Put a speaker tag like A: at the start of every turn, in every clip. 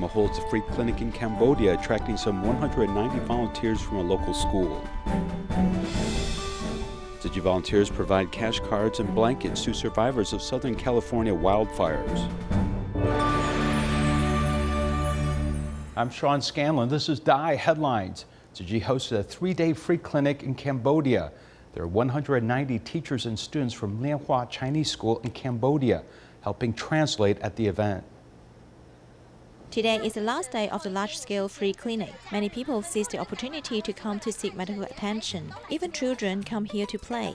A: TIMA holds a free clinic in Cambodia, attracting some 190 volunteers from a local school. Tzu Chi volunteers provide cash cards and blankets to survivors of Southern California wildfires. I'm Sean Scanlan. This is DaAi Headlines. Tzu Chi hosted a 3-day free clinic in Cambodia. There are 190 teachers and students from Lian Hua Chinese School in Cambodia helping translate at the event.
B: Today is the last day of the large-scale free clinic. Many people seize the opportunity to come to seek medical attention. Even children come here to play.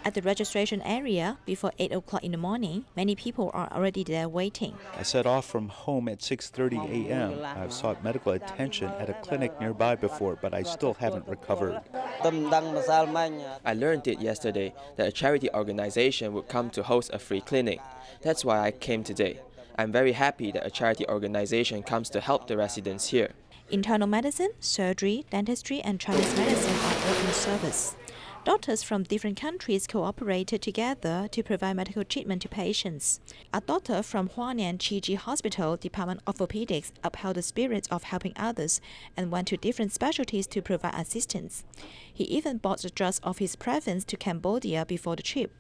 B: At the registration area, before 8 o'clock in the morning, many people are already there waiting.
A: I set off from home at 6:30 a.m. I've sought medical attention at a clinic nearby before, but I still haven't recovered.
C: I learned it yesterday that a charity organization would come to host a free clinic. That's why I came today. I'm very happy that a charity organization comes to help the residents here.
B: Internal medicine, surgery, dentistry, and Chinese medicine are all in service. Doctors from different countries cooperated together to provide medical treatment to patients. A doctor from Hualien Tzu Chi Hospital, Department of Orthopedics, upheld the spirit of helping others and went to different specialties to provide assistance. He even bought the drugs of his preference to Cambodia before the trip.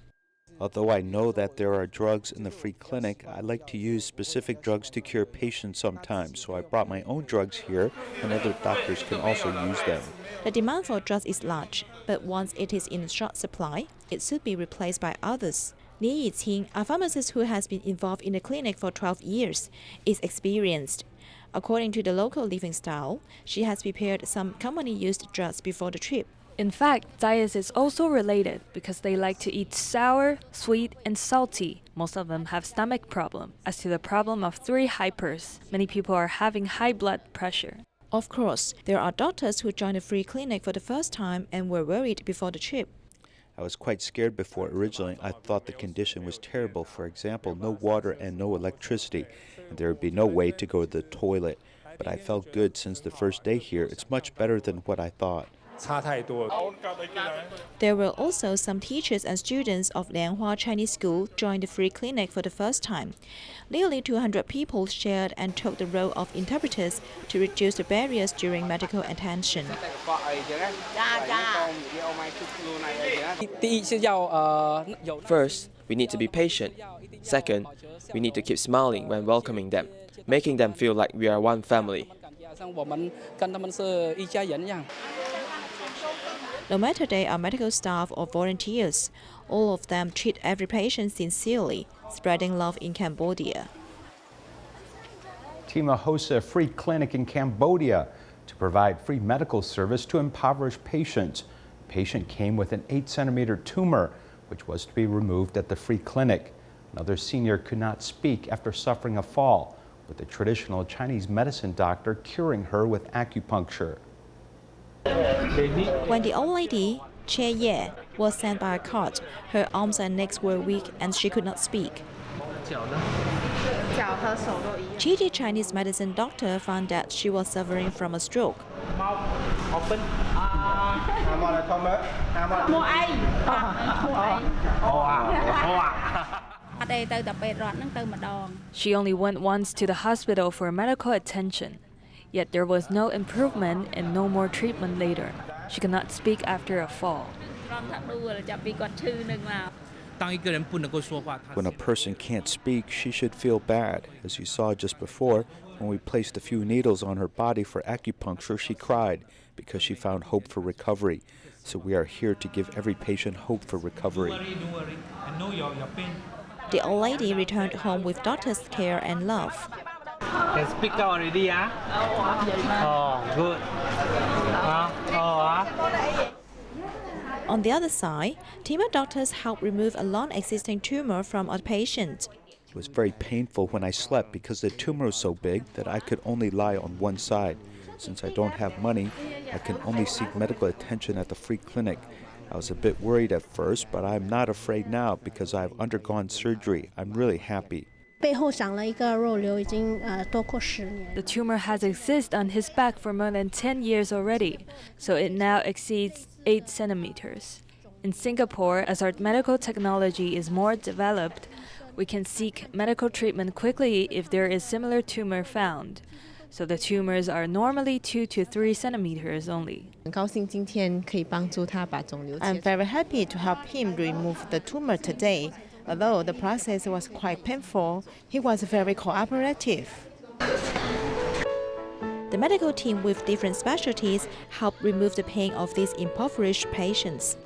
A: Although I know that there are drugs in the free clinic, I like to use specific drugs to cure patients sometimes, so I brought my own drugs here, and other doctors can also use them.
B: The demand for drugs is large, but once it is in short supply, it should be replaced by others. Lian Hua, a pharmacist who has been involved in the clinic for 12 years, is experienced. According to the local living style, she has prepared some commonly used drugs before the trip.
D: In fact, diet is also related because they like to eat sour, sweet, and salty. Most of them have stomach problem. As to the problem of 3 hypers, many people are having high blood pressure.
B: Of course, there are doctors who joined the free clinic for the first time and were worried before the trip.
A: I was quite scared before. Originally, I thought the condition was terrible. For example, no water and no electricity, and there would be no way to go to the toilet. But I felt good since the first day here. It's much better than what I thought.
B: There were also some teachers and students of Lian Hua Chinese School join the free clinic for the first time. Nearly 200 people shared and took the role of interpreters to reduce the barriers during medical attention.
C: First, we need to be patient. Second, we need to keep smiling when welcoming them, making them feel like we are one family.
B: No matter they are medical staff or volunteers, all of them treat every patient sincerely, spreading love in Cambodia.
A: TIMA hosts a free clinic in Cambodia to provide free medical service to impoverished patients. The patient came with an 8-centimeter tumor, which was to be removed at the free clinic. Another senior could not speak after suffering a fall, with a traditional Chinese medicine doctor curing her with acupuncture.
B: When the old lady, Che Ye, was sent by a cart, her arms and legs were weak and she could not speak. Tzu Chi Chinese medicine doctor found that she was suffering from a stroke.
D: She only went once to the hospital for medical attention. Yet there was no improvement and no more treatment later. She could not speak after a fall.
A: When a person can't speak, she should feel bad. As you saw just before, when we placed a few needles on her body for acupuncture, she cried because she found hope for recovery. So we are here to give every patient hope for recovery.
B: The old lady returned home with doctor's care and love.
E: Can speak already, yeah? Oh, good.
B: On the other side, TIMA doctors helped remove a long-existing tumor from a patient.
A: It was very painful when I slept because the tumor was so big that I could only lie on one side. Since I don't have money, I can only seek medical attention at the free clinic. I was a bit worried at first, but I'm not afraid now because I've undergone surgery. I'm really happy.
D: The tumor has existed on his back for more than 10 years already, so it now exceeds 8 centimeters. In Singapore, as our medical technology is more developed, we can seek medical treatment quickly if there is similar tumor found. So the tumors are normally 2 to 3 centimeters only.
F: I'm very happy to help him remove the tumor today. Although the process was quite painful, he was very cooperative.
B: The medical team with different specialties helped remove the pain of these impoverished patients.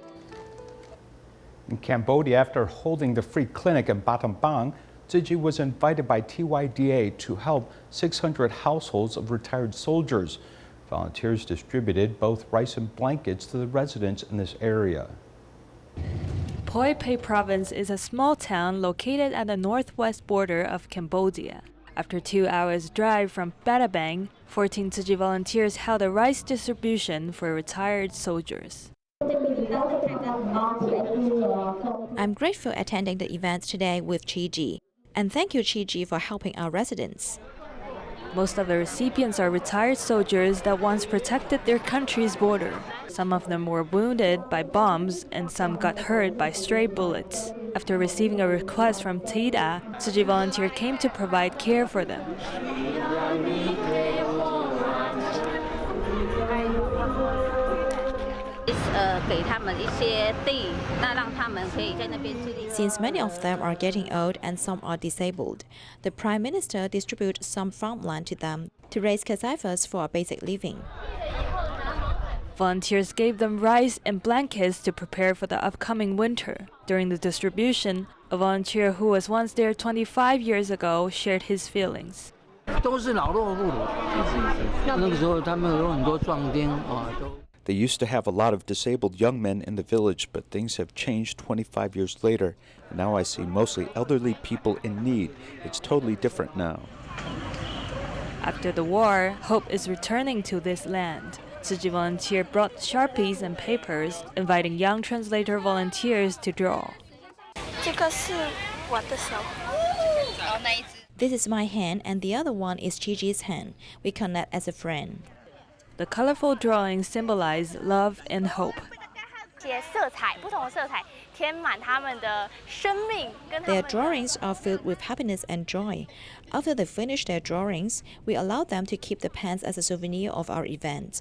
A: In Cambodia, after holding the free clinic in Battambang, Tzu Chi was invited by TYDA to help 600 households of retired soldiers. Volunteers distributed both rice and blankets to the residents in this area.
D: Phoi Phe Province is a small town located at the northwest border of Cambodia. After 2 hours' drive from Battambang, 14 Tzu Chi volunteers held a rice distribution for retired soldiers.
B: I'm grateful attending the event today with Tzu Chi. And thank you, Tzu Chi, for helping our residents.
D: Most of the recipients are retired soldiers that once protected their country's border. Some of them were wounded by bombs and some got hurt by stray bullets. After receiving a request from TIDA, Tzu Chi volunteer came to provide care for them.
B: Since many of them are getting old and some are disabled, the Prime Minister distributed some farmland to them to raise cassavas for a basic living.
D: Volunteers gave them rice and blankets to prepare for the upcoming winter. During the distribution, a volunteer who was once there 25 years ago shared his feelings.
G: They used to have a lot of disabled young men in the village, but things have changed 25 years later. And now I see mostly elderly people in need. It's totally different now.
D: After the war, hope is returning to this land. Tzu Chi volunteer brought Sharpies and papers, inviting young translator volunteers to draw.
B: This is my hand and the other one is Tzu Chi's hand. We connect as a friend.
D: The colorful drawings symbolize love and hope.
B: Their drawings are filled with happiness and joy. After they finish their drawings, we allow them to keep the pens as a souvenir of our event.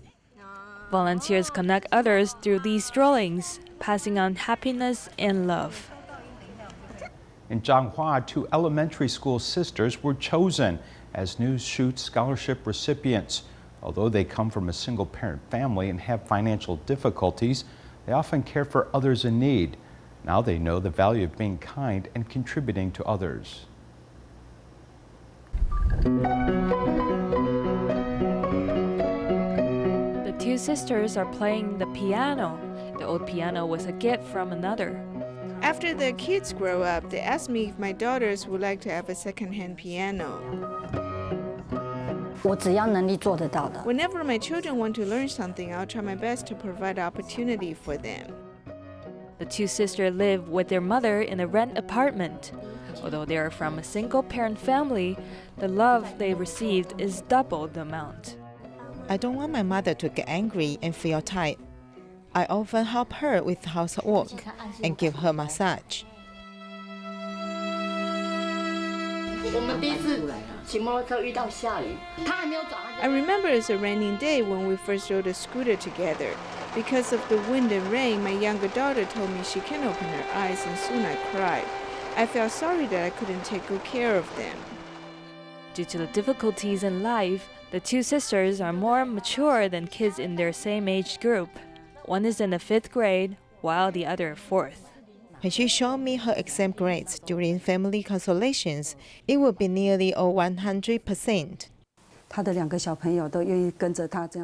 D: Volunteers connect others through these drawings, passing on happiness and love.
A: In Zhanghua, 2 elementary school sisters were chosen as News Shoot Scholarship recipients. Although they come from a single-parent family and have financial difficulties, they often care for others in need. Now they know the value of being kind and contributing to others.
D: The 2 sisters are playing the piano. The old piano was a gift from another.
F: After the kids grow up, they ask me if my daughters would like to have a second-hand piano. Whenever my children want to learn something, I'll try my best to provide opportunity for them.
D: The 2 sisters live with their mother in a rent apartment. Although they are from a single-parent family, the love they received is double the amount.
F: I don't want my mother to get angry and feel tired. I often help her with housework and give her massage. I remember it's a raining day when we first rode a scooter together. Because of the wind and rain, my younger daughter told me she can't open her eyes and soon I cried. I felt sorry that I couldn't take good care of them.
D: Due to the difficulties in life, the 2 sisters are more mature than kids in their same age group. One is in the 5th grade, while the other 4th.
F: When she showed me her exam grades during family consolations, it would be nearly 100%.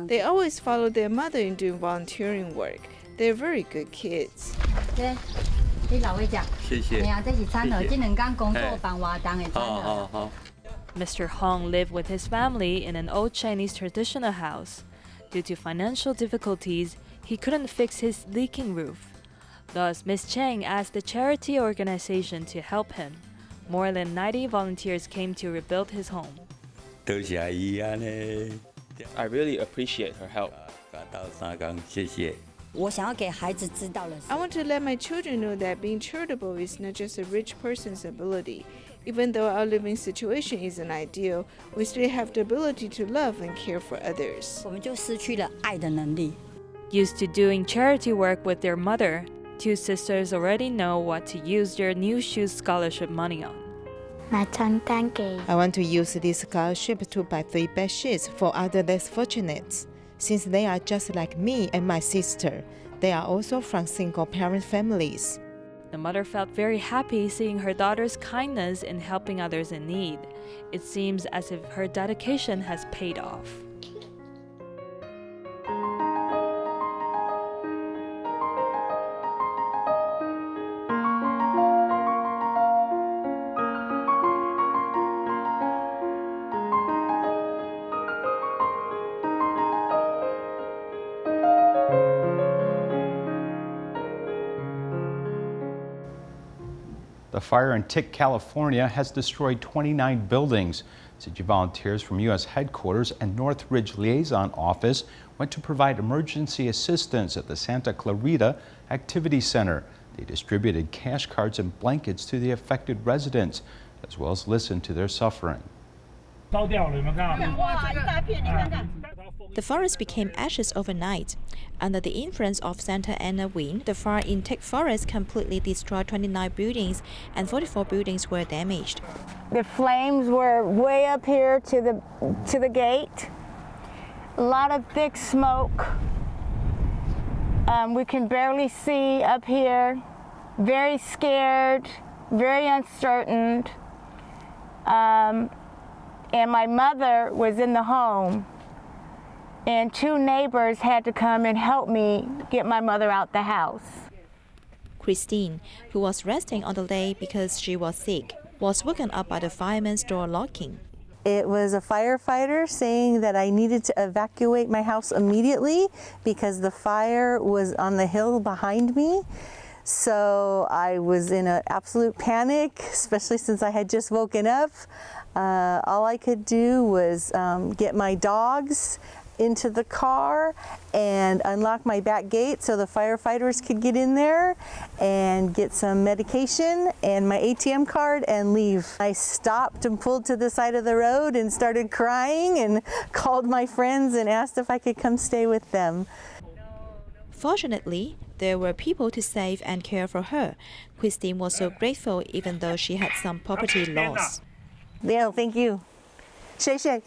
F: They always follow their mother in doing volunteering work. They're very good kids.
D: Mr. Hong lived with his family in an old Chinese traditional house. Due to financial difficulties, he couldn't fix his leaking roof. Thus, Ms. Cheng asked the charity organization to help him. More than 90 volunteers came to rebuild his home.
C: I really appreciate her help.
F: I want to let my children know that being charitable is not just a rich person's ability. Even though our living situation isn't ideal, we still have the ability to love and care for others.
D: Used to doing charity work with their mother, two sisters already know what to use their new shoes scholarship money on.
H: I want to use this scholarship to buy 3 bed sheets for other less fortunate. Since they are just like me and my sister, they are also from single-parent families.
D: The mother felt very happy seeing her daughter's kindness in helping others in need. It seems as if her dedication has paid off.
A: The fire in Tick, California has destroyed 29 buildings. Tzu Chi volunteers from U.S. headquarters and Northridge Liaison Office went to provide emergency assistance at the Santa Clarita Activity Center. They distributed cash cards and blankets to the affected residents, as well as listened to their suffering.
B: The forest became ashes overnight. Under the influence of Santa Ana wind, the fire in Tick Forest completely destroyed 29 buildings and 44 buildings were damaged.
I: The flames were way up here to the gate. A lot of thick smoke. We can barely see up here. Very scared, very uncertain. And my mother was in the home. And 2 neighbors had to come and help me get my mother out the house.
B: Christine, who was resting on the lake because she was sick, was woken up by the fireman's door locking.
J: It was a firefighter saying that I needed to evacuate my house immediately because the fire was on the hill behind me. So I was in an absolute panic, especially since I had just woken up. All I could do was get my dogs into the car and unlock my back gate so the firefighters could get in there and get some medication and my ATM card and leave. I stopped and pulled to the side of the road and started crying and called my friends and asked if I could come stay with them.
B: Fortunately, there were people to save and care for her. Christine was so grateful even though she had some property loss.
J: Yeah, thank you. Shay Shay.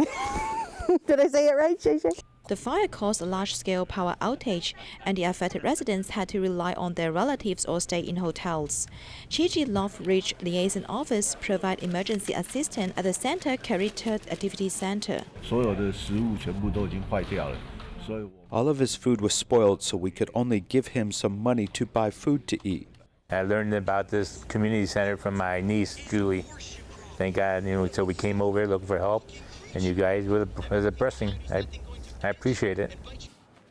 J: Did I say it right, Shay Shay?
B: The fire caused a large-scale power outage, and the affected residents had to rely on their relatives or stay in hotels. Tzu Chi Northridge Liaison Office provide emergency assistance at the Santa Clarita Activity Center.
G: All of his food was spoiled, so we could only give him some money to buy food to eat.
K: I learned about this community center from my niece, Julie. Thank God, so we came over looking for help, and you guys were a blessing. I appreciate it.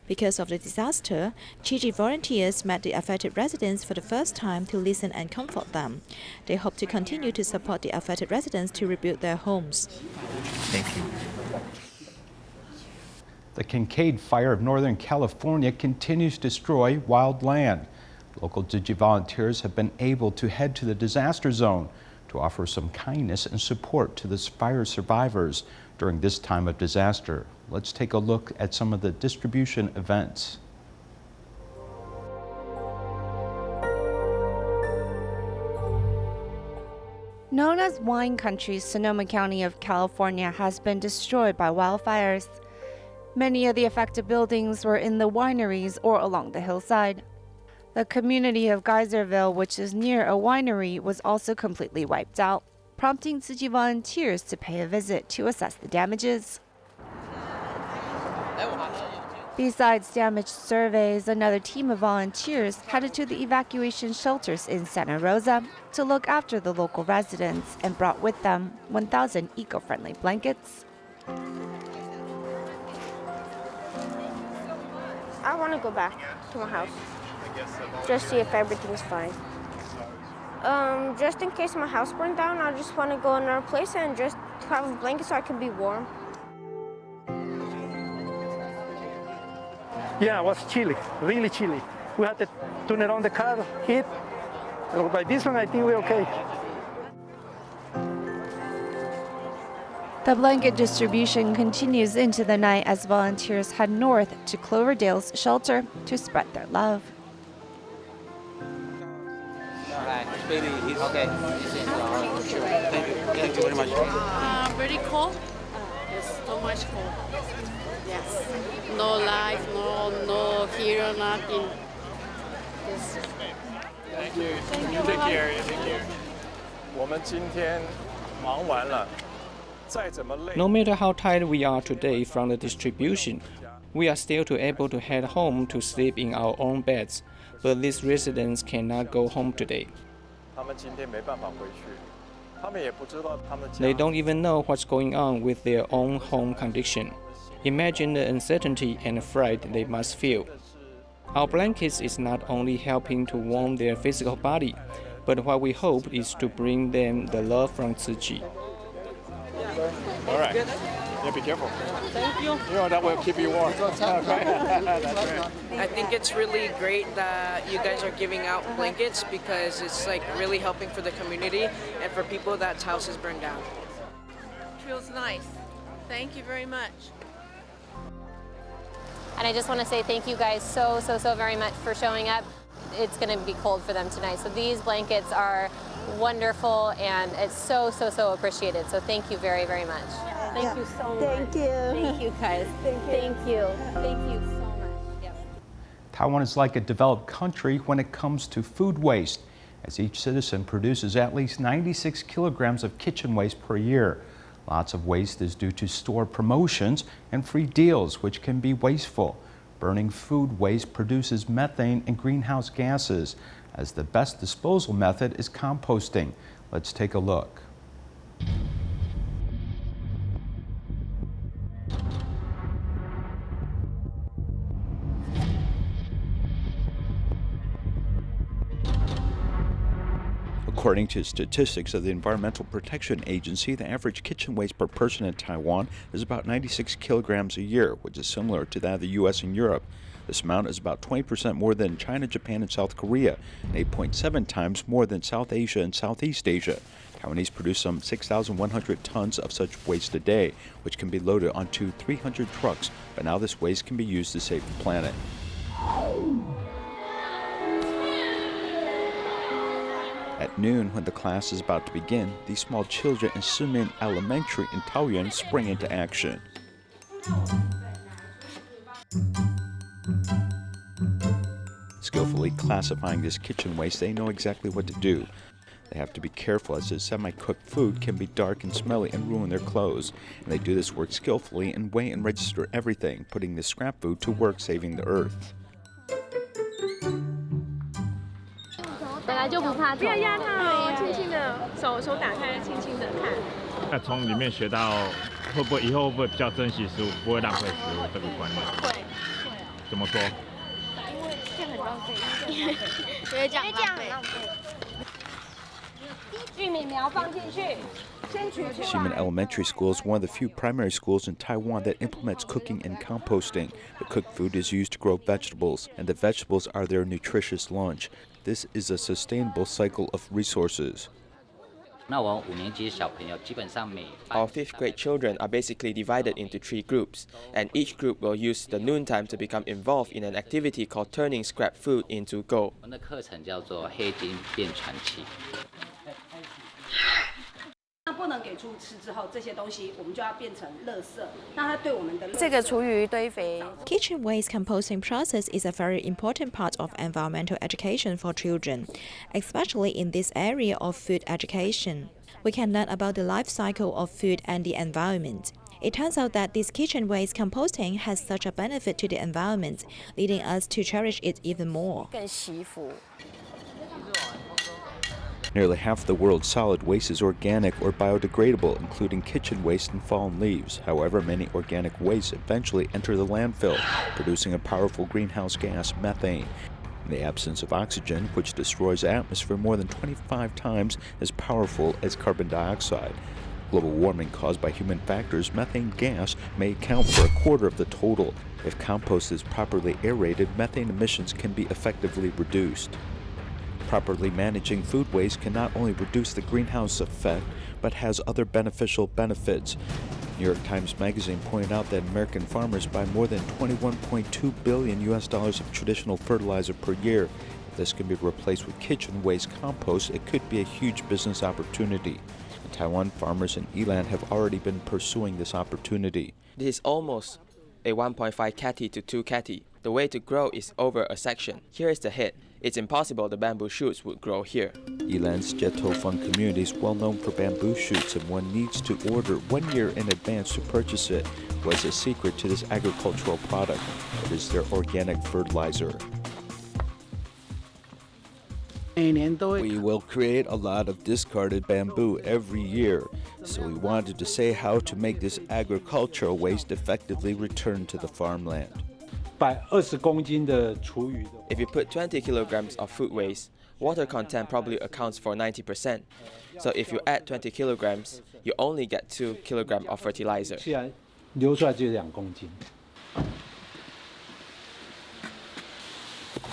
B: Because of the disaster, Tzu Chi volunteers met the affected residents for the first time to listen and comfort them. They hope to continue to support the affected residents to rebuild their homes.
K: Thank you.
A: The Kincaid Fire of Northern California continues to destroy wild land. Local Tzu Chi volunteers have been able to head to the disaster zone to offer some kindness and support to the fire survivors during this time of disaster. Let's take a look at some of the distribution events.
L: Known as Wine Country, Sonoma County of California has been destroyed by wildfires. Many of the affected buildings were in the wineries or along the hillside. The community of Geyserville, which is near a winery, was also completely wiped out, prompting Tzu Chi volunteers to pay a visit to assess the damages. Besides damage surveys, another team of volunteers headed to the evacuation shelters in Santa Rosa to look after the local residents and brought with them 1,000 eco-friendly blankets.
M: I want to go back to my house. Just see if everything's fine. Just in case my house burned down, I just want to go in another place and just have a blanket so I can be warm.
N: Yeah, it was chilly, really chilly. We had to turn it on the car, heat. By this one, I think we're okay.
L: The blanket distribution continues into the night as volunteers head north to Cloverdale's shelter to spread their love.
E: Okay. Thank you very much.
O: Very cold. It's so much cold. Yes. No light, no hero, nothing. Yes.
P: Thank you. Take care. Take care. 我们今天忙完了。
Q: No matter how tired we are today from the distribution, we are still able to head home to sleep in our own beds. But these residents cannot go home today. They don't even know what's going on with their own home condition. Imagine the uncertainty and fright they must feel. Our blankets is not only helping to warm their physical body, but what we hope is to bring them the love from Tzu Chi.
P: All right. Yeah, be careful.
O: Thank you.
P: You know, that will keep you warm. That's right.
R: I think it's really great that you guys are giving out blankets because it's like really helping for the community and for people that's houses burned down.
O: Feels nice. Thank you very much.
S: And I just want to say thank you guys so very much for showing up. It's going to be cold for them tonight. So these blankets are wonderful and it's so appreciated. So thank you very much. Thank you so much.
I: Thank you.
S: Thank you guys. Thank you. Thank you so much. Yes.
A: Taiwan is like a developed country when it comes to food waste, as each citizen produces at least 96 kilograms of kitchen waste per year. Lots of waste is due to store promotions and free deals, which can be wasteful. Burning food waste produces methane and greenhouse gases, as the best disposal method is composting. Let's take a look. According to statistics of the Environmental Protection Agency, the average kitchen waste per person in Taiwan is about 96 kilograms a year, which is similar to that of the U.S. and Europe. This amount is about 20% more than China, Japan, and South Korea, and 8.7 times more than South Asia and Southeast Asia. Taiwanese produce some 6,100 tons of such waste a day, which can be loaded onto 300 trucks, but now this waste can be used to save the planet. At noon, when the class is about to begin, these small children in Simin Elementary in Taoyuan spring into action. Skillfully classifying this kitchen waste, they know exactly what to do. They have to be careful as the semi-cooked food can be dark and smelly and ruin their clothes. And they do this work skillfully and weigh and register everything, putting the scrap food to work saving the earth.
S: 本来就不怕虫，
O: 不要压它哦，轻轻的，手打开，轻轻的看。
K: 那从里面学到会不会以后会不会比较珍惜食物，不会浪费食物这个观念？
O: 会。
K: 怎么说？
M: 因为这样很浪费，因为这样很浪费。
S: 玉米苗放进去。
A: Ximen Elementary School is one of the few primary schools in Taiwan that implements cooking and composting. The cooked food is used to grow vegetables, and the vegetables are their nutritious lunch. This is a sustainable cycle of resources.
C: Our 5th grade children are basically divided into 3 groups, and each group will use the noontime to become involved in an activity called turning scrap food into gold.
B: Kitchen waste composting process is a very important part of environmental education for children, especially in this area of food education. We can learn about the life cycle of food and the environment. It turns out that this kitchen waste composting has such a benefit to the environment, leading us to cherish it even more.
A: Nearly half the world's solid waste is organic or biodegradable, including kitchen waste and fallen leaves. However, many organic wastes eventually enter the landfill, producing a powerful greenhouse gas, methane. In the absence of oxygen, which destroys the atmosphere more than 25 times as powerful as carbon dioxide.
G: Global warming caused by human factors, methane gas may account for a quarter of the total. If compost is properly aerated, methane emissions can be effectively reduced. Properly managing food waste can not only reduce the greenhouse effect, but has other beneficial benefits. New York Times Magazine pointed out that American farmers buy more than $21.2 billion of traditional fertilizer per year. If this can be replaced with kitchen waste compost, it could be a huge business opportunity. In Taiwan, farmers in Lian have already been pursuing this opportunity.
C: This is almost a 1.5 kati to 2 kati. The way to grow is over a section. Here is the head. It's impossible the bamboo shoots would grow here.
G: Yilan's Jietofeng community is well known for bamboo shoots, and one needs to order 1 year in advance to purchase it. What's the secret to this agricultural product? It is their organic fertilizer. We will create a lot of discarded bamboo every year, so we wanted to say how to make this agricultural waste effectively return to the farmland.
C: If you put 20 kilograms of food waste, water content probably accounts for 90%. So if you add 20 kilograms, you only get 2 kilograms of fertilizer.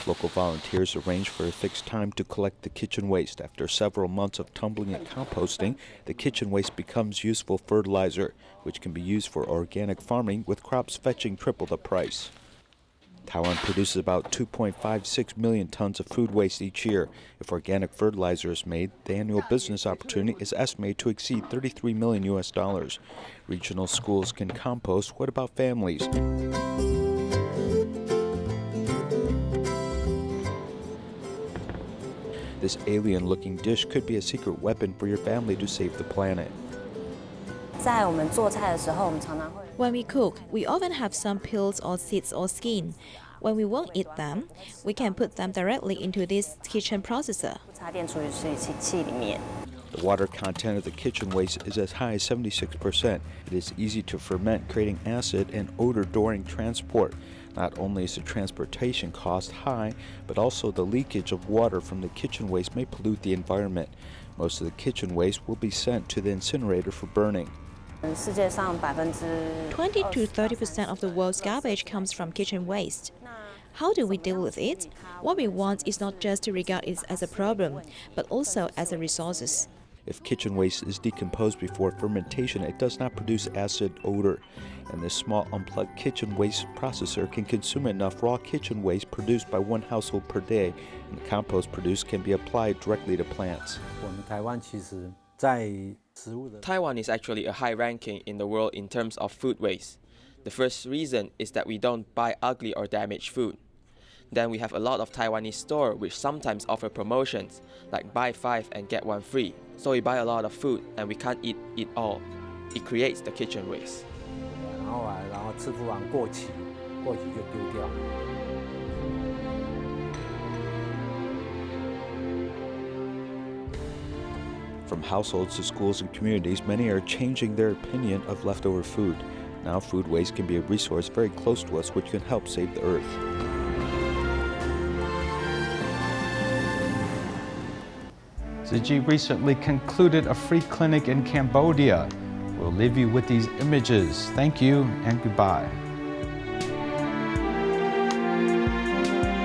G: Local volunteers arrange for a fixed time to collect the kitchen waste. After several months of tumbling and composting, the kitchen waste becomes useful fertilizer, which can be used for organic farming, with crops fetching triple the price. Taiwan produces about 2.56 million tons of food waste each year. If organic fertilizer is made, the annual business opportunity is estimated to exceed $33 million. Regional schools can compost. What about families? This alien-looking dish could be a secret weapon for your family to save the planet.
B: When we cook, we often have some peels or seeds or skin. When we won't eat them, we can put them directly into this kitchen processor.
G: The water content of the kitchen waste is as high as 76%. It is easy to ferment, creating acid and odor during transport. Not only is the transportation cost high, but also the leakage of water from the kitchen waste may pollute the environment. Most of the kitchen waste will be sent to the incinerator for burning.
B: 20 to 30% of the world's garbage comes from kitchen waste. How do we deal with it? What we want is not just to regard it as a problem, but also as a resource.
G: If kitchen waste is decomposed before fermentation, it does not produce acid odor. And this small unplugged kitchen waste processor can consume enough raw kitchen waste produced by one household per day, and the compost produced can be applied directly to plants.
C: Taiwan is actually a high ranking in the world in terms of food waste. The first reason is that we don't buy ugly or damaged food. Then we have a lot of Taiwanese stores which sometimes offer promotions, like buy 5 and get 1 free. So we buy a lot of food and we can't eat it all. It creates the kitchen waste.
G: From households to schools and communities, many are changing their opinion of leftover food. Now food waste can be a resource very close to us which can help save the earth.
A: Tzu Chi recently concluded a free clinic in Cambodia. We'll leave you with these images. Thank you and goodbye.